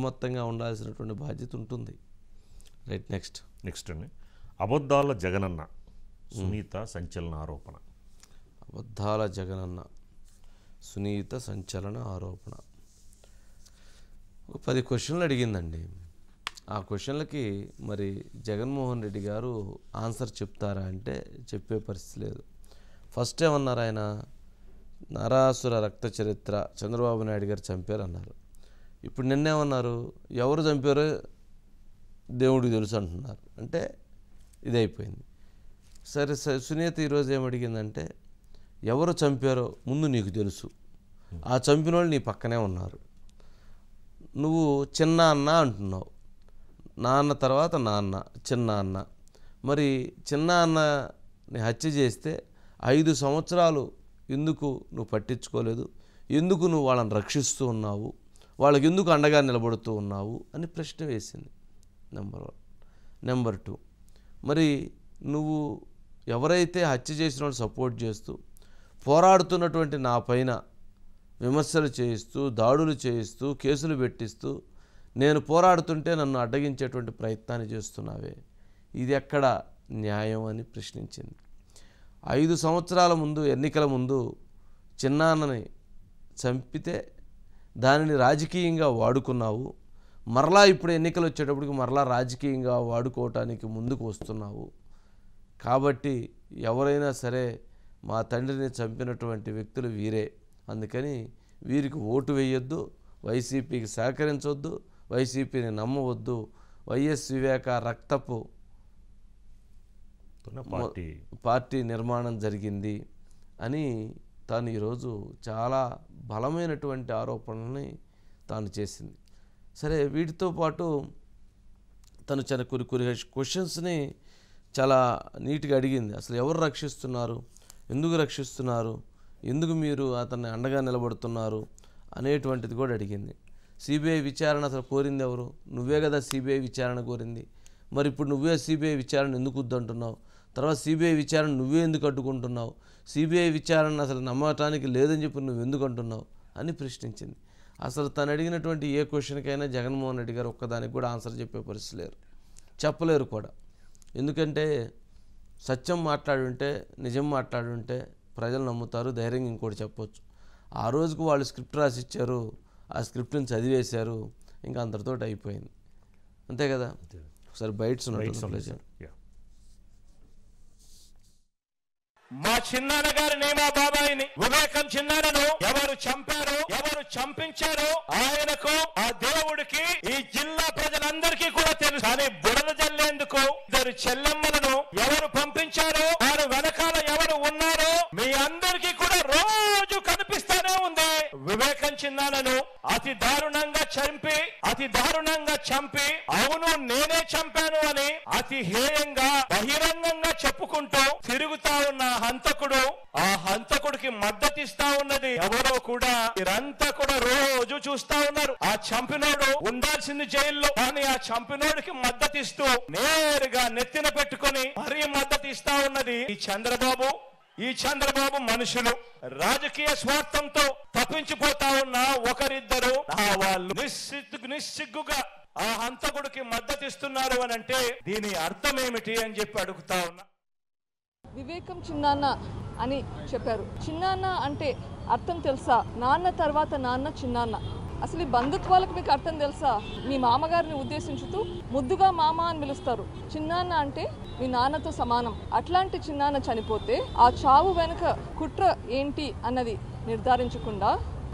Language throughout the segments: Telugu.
మొత్తంగా ఉండాల్సినటువంటి బాధ్యత ఉంటుంది. రైట్, నెక్స్ట్ అండి, అబద్ధాల జగనన్న సునీత సంచలన ఆరోపణ. అబద్ధాల జగనన్న సునీత సంచలన ఆరోపణ. 10 క్వశ్చన్లు అడిగిందండి. ఆ క్వశ్చన్లకి మరి జగన్మోహన్ రెడ్డి గారు ఆన్సర్ చెప్తారా అంటే చెప్పే పరిస్థితి లేదు. ఫస్ట్ ఏమన్నారు ఆయన, నరాసుర రక్త చరిత్ర చంద్రబాబు నాయుడు గారు చంపారన్నారు. ఇప్పుడు నిన్నేమన్నారు, ఎవరు చంపారో దేవుడికి తెలుసు అంటున్నారు. అంటే ఇదైపోయింది. సరే సునీత ఈరోజు ఏమడిగిందంటే, ఎవరు చంపారో ముందు నీకు తెలుసు, ఆ చంపిన వాళ్ళు నీ పక్కనే ఉన్నారు, నువ్వు చిన్న అన్న అంటున్నావు, నాన్న తర్వాత నాన్న చిన్న అన్న. మరి చిన్న అన్నని హత్య చేస్తే 5 సంవత్సరాలు ఎందుకు నువ్వు పట్టించుకోలేదు, ఎందుకు నువ్వు వాళ్ళని రక్షిస్తూ ఉన్నావు, వాళ్ళకి ఎందుకు అండగా నిలబడుతూ ఉన్నావు అని ప్రశ్న వేసింది. నెంబర్ 1. నెంబర్ 2, మరి నువ్వు ఎవరైతే హత్య చేసిన వాళ్ళు సపోర్ట్ చేస్తూ పోరాడుతున్నటువంటి నా పైన విమర్శలు చేయిస్తూ దాడులు చేయిస్తూ కేసులు పెట్టిస్తూ నేను పోరాడుతుంటే నన్ను అడ్డగించేటువంటి ప్రయత్నాన్ని చేస్తున్నావే, ఇది ఎక్కడ న్యాయం అని ప్రశ్నించింది. 5 సంవత్సరాల ముందు ఎన్నికల ముందు చిన్నాన్నని చంపితే దానిని రాజకీయంగా వాడుకున్నావు, మరలా ఇప్పుడు ఎన్నికలు వచ్చేటప్పటికి మరలా రాజకీయంగా వాడుకోవటానికి ముందుకు వస్తున్నావు. కాబట్టి ఎవరైనా సరే మా తండ్రిని చంపినటువంటి వ్యక్తులు వీరే, అందుకని వీరికి ఓటు వేయొద్దు, వైసీపీకి సహకరించవద్దు, వైసీపీని నమ్మవద్దు, వైఎస్ వివేక రక్తపు పార్టీ నిర్మాణం జరిగింది అని తాను ఈరోజు చాలా బలమైనటువంటి ఆరోపణల్ని తాను చేసింది. సరే, వీటితో పాటు తను చాలా కొన్ని క్వశ్చన్స్ని చాలా నీట్గా అడిగింది. అసలు ఎవరు రక్షిస్తున్నారు, ఎందుకు రక్షిస్తున్నారు, ఎందుకు మీరు అతన్ని అండగా నిలబడుతున్నారు అనేటువంటిది కూడా అడిగింది. సిబిఐ విచారణ అసలు కోరింది ఎవరు, నువ్వే కదా సిబిఐ విచారణ కోరింది, మరి ఇప్పుడు నువ్వే సిబిఐ విచారణ ఎందుకు వద్దంటున్నావు, తర్వాత సిబిఐ విచారణ నువ్వే ఎందుకు అడ్డుకుంటున్నావు, సిబిఐ విచారణ అసలు నమ్మటానికి లేదని చెప్పి నువ్వు ఎందుకు అంటున్నావు అని ప్రశ్నించింది. అసలు తను అడిగినటువంటి ఏ క్వశ్చన్కైనా జగన్మోహన్ రెడ్డి గారు ఒక్కదానికి కూడా ఆన్సర్ చెప్పే పరిస్థితి లేరు, చెప్పలేరు కూడా. ఎందుకంటే సత్యం మాట్లాడుంటే, నిజం మాట్లాడుంటే ప్రజలు నమ్ముతారు, ధైర్యంగా ఇంకోటి చెప్పొచ్చు. ఆ రోజుకు వాళ్ళు స్క్రిప్ట్ రాసి ఇచ్చారు, ఆ స్క్రిప్ట్ని చదివేశారు, ఇంకా అందరితో అయిపోయింది, అంతే కదా. ఒకసారి బైట్స్ మా చిన్నాన్న గారిని, మా బాబాయిని, వివేకం చిన్నాన్నను ఎవరు చంపారో, ఎవరు చంపించారో ఆయనకు, ఆ దేవుడికి, ఈ జిల్లా ప్రజలందరికీ కూడా తెలుసు. కానీ బుడద జల్లేందుకు 2 చెల్లెమ్మలను ఎవరు పంపించారో, వారు వెనకాల ఎవరు ఉన్నారో మీ అందరికీ కూడా రోజు కనిపిస్తానే ఉంది. వివేకం చిన్నాన్నను అతి దారుణంగా చంపి అవును నేనే చంపాను అని అతి హేయంగా బహిరంగంగా చెప్పుకుంటూ తిరుగుతా ఉన్న హంతకుడు, ఆ హంతకుడికి మద్దతిస్తా ఉన్నది ఎవరో కూడా మీరంతా కూడా రోజు చూస్తా ఉన్నారు. ఆ చంపినోడు ఉండాల్సింది జైల్లో, కానీ ఆ చంపినోడికి మద్దతిస్తూ నేరుగా నెత్తిన పెట్టుకొని మరీ మద్దతిస్తా ఉన్నది ఈ చంద్రబాబు మనుషులు. రాజకీయ స్వార్థంతో తప్పించిపోతా ఉన్న ఒకరిద్దరు వాళ్ళు నిస్సిగ్గుగా ఆ హంతకుడికి మద్దతిస్తున్నారు అని అంటే దీని అర్థం ఏమిటి అని చెప్పి అడుగుతా ఉన్నా. వివేకం చిన్నాన్న అని చెప్పారు. చిన్నాన్న అంటే అర్థం తెలుసా? నాన్న తర్వాత నాన్న చిన్నాన్న. అసలు ఈ బంధుత్వాలకు మీకు అర్థం తెలుసా? మీ మామగారిని ఉద్దేశించుతూ ముద్దుగా మామ అని పిలుస్తారు. చిన్నాన్న అంటే మీ నాన్నతో సమానం. అట్లాంటి చిన్నాన్న చనిపోతే ఆ చావు వెనుక కుట్ర ఏంటి అన్నది నిర్ధారించకుండా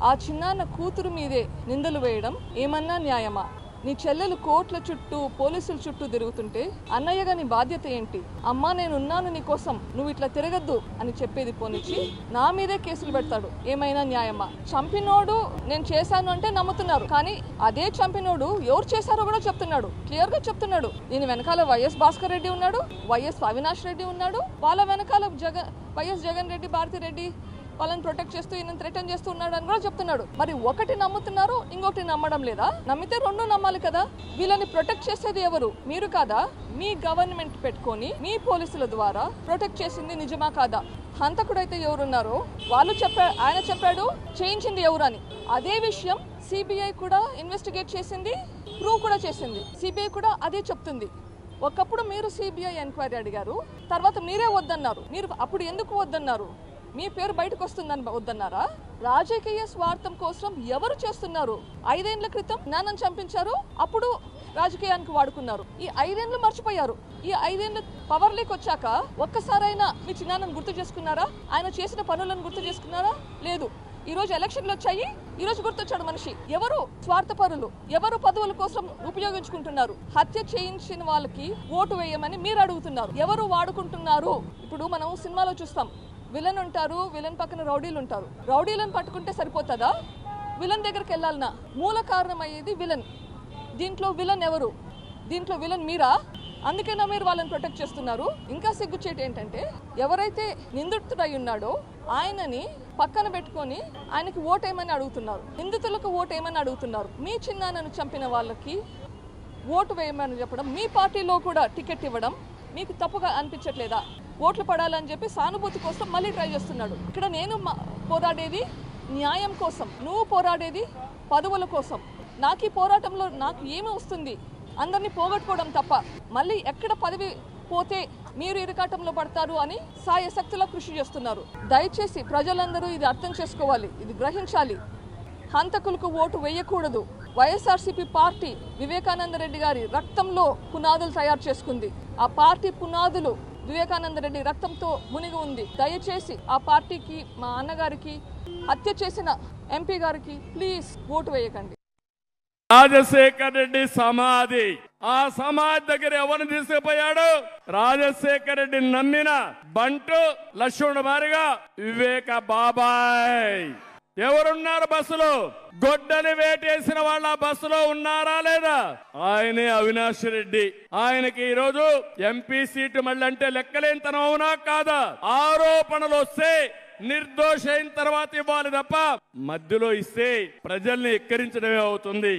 ఆ చిన్నాన్న కూతురు మీదే నిందలు వేయడం ఏమన్నా న్యాయమా? నీ చెల్లెలు కోర్టుల చుట్టూ పోలీసుల చుట్టూ తిరుగుతుంటే అన్నయ్యగా నీ బాధ్యత ఏంటి? అమ్మా నేనున్నాను నీ కోసం, నువ్వు ఇట్లా తిరగద్దు అని చెప్పేది పోనిచ్చి నా మీదే కేసులు పెడతాడు. ఏమైనా న్యాయమా? చంపినోడు నేను చేశాను అంటే నమ్ముతున్నారు, కానీ అదే చంపినోడు ఎవరు చేశారో కూడా చెప్తున్నాడు, క్లియర్ గా చెప్తున్నాడు. దీని వెనకాల వైఎస్ భాస్కర్ రెడ్డి ఉన్నాడు, వైఎస్ అవినాష్ రెడ్డి ఉన్నాడు, వాళ్ళ వెనకాల వైఎస్ జగన్ రెడ్డి, భారతి రెడ్డి వాళ్ళని ప్రొటెక్ట్ చేస్తూ ఈయన థ్రెటన్ చేస్తూ ఉన్నాడు అని కూడా చెప్తున్నాడు. మరి ఒకటి నమ్ముతున్నారు, ఇంకొకటి నమ్మడం లేదా? నమ్మితే 2 నమ్మాలి కదా. వీళ్ళని ప్రొటెక్ట్ చేసేది ఎవరు? మీరు కాదా? మీ గవర్నమెంట్ పెట్టుకొని మీ పోలీసుల ద్వారా ప్రొటెక్ట్ చేసింది నిజమా కాదా? హంతకుడైతే ఎవరున్నారో వాళ్ళు ఆయన చెప్పాడు చేయించింది ఎవరు అని. అదే విషయం సిబిఐ కూడా ఇన్వెస్టిగేట్ చేసింది, ప్రూవ్ కూడా చేసింది. సిబిఐ కూడా అదే చెప్తుంది. ఒకప్పుడు మీరు సిబిఐ ఎంక్వైరీ అడిగారు, తర్వాత మీరే వద్దన్నారు. మీరు అప్పుడు ఎందుకు వద్దన్నారు? మీ పేరు బయటకు వస్తుందని వద్దన్నారా? రాజకీయ స్వార్థం కోసం ఎవరు చేస్తున్నారు? 5 ఏళ్ల క్రితం నాన్నను చంపించారు, అప్పుడు రాజకీయానికి వాడుకున్నారు. ఈ 5 ఏళ్లు మర్చిపోయారు. ఈ 5 ఏళ్లు పవర్ లీక్ వచ్చాక ఒక్కసారైనా మీ చిన్నాన్నను గుర్తు చేసుకున్నారా? ఆయన చేసిన పనులను గుర్తు చేసుకున్నారా? లేదు. ఈ రోజు ఎలక్షన్లు వచ్చాయి, ఈ రోజు గుర్తొచ్చాడు మనిషి. ఎవరు స్వార్థపరులు, ఎవరు పదవుల కోసం ఉపయోగించుకుంటున్నారు? హత్య చేయించిన వాళ్ళకి ఓటు వేయమని మీరు అడుగుతున్నారు. ఎవరు వాడుకుంటున్నారు? ఇప్పుడు మనం సినిమాలో చూస్తాం, విలన్ ఉంటారు, విలన్ పక్కన రౌడీలు ఉంటారు. రౌడీలను పట్టుకుంటే సరిపోతుందా? విలన్ దగ్గరికి వెళ్ళాలన్నా? మూల కారణం అయ్యేది విలన్. దీంట్లో విలన్ ఎవరు? దీంట్లో విలన్ మీరా? అందుకేనా మీరు వాళ్ళని ప్రొటెక్ట్ చేస్తున్నారు? ఇంకా సిగ్గుచేటు ఏంటంటే, ఎవరైతే నిందితుడై ఉన్నాడో ఆయనని పక్కన పెట్టుకొని ఆయనకి ఓటేయమని అడుగుతున్నారు, నిందితులకు ఓటేయమని అడుగుతున్నారు. మీ చిన్నాన్నను చంపిన వాళ్ళకి ఓటు వేయమని చెప్పడం, మీ పార్టీలో కూడా టికెట్ ఇవ్వడం మీకు తప్పుగా అనిపించట్లేదా? ఓట్లు పడాలని చెప్పి సానుభూతి కోసం మళ్ళీ ట్రై చేస్తున్నాడు. ఇక్కడ నేను పోరాడేది న్యాయం కోసం, నువ్వు పోరాడేది పదవుల కోసం. నాకు ఈ పోరాటంలో నాకు ఏమి వస్తుంది? అందరినీ పోగొట్టుకోవడం తప్ప. మళ్ళీ ఎక్కడ పదవి పోతే మీరు ఇరకాటంలో పడతారు అని సాయశక్తిలో కృషి చేస్తున్నారు. దయచేసి ప్రజలందరూ ఇది అర్థం చేసుకోవాలి, ఇది గ్రహించాలి. హంతకులకు ఓటు వేయకూడదు. వైఎస్ఆర్సీపీ పార్టీ వివేకానంద రెడ్డి గారి రక్తంలో పునాదులు తయారు చేసుకుంది. ఆ పార్టీ పునాదులు వివేకానంద రెడ్డి రక్తంతో మునిగి ఉంది. దయచేసి ఆ పార్టీకి, మా అన్నగారికి, హత్య చేసిన ఎంపీ గారికి ప్లీజ్ ఓటు వేయకండి. రాజశేఖర్ రెడ్డి సమాధి, ఆ సమాధి దగ్గర ఎవరిని తీసుకుపోయాడు? రాజశేఖర్ రెడ్డి నమ్మిన బంటు లక్ష్మణుడు మారిగా వివేక బాబాయ్. ఎవరున్నారు బస్సులో? గొడ్డలి వేటేసిన వాళ్ళ బస్సులో ఉన్నారా లేదా? ఆయనే అవినాష్ రెడ్డి. ఆయనకి ఈ రోజు ఎంపీ సీటు మళ్ళీ అంటే లెక్కలేనితనం అవునా కాదా? ఆరోపణలు వస్తే నిర్దోష అయిన తర్వాత ఇవ్వాలి తప్ప మధ్యలో ఇస్తే ప్రజల్ని ఎక్కిరించడమే అవుతుంది.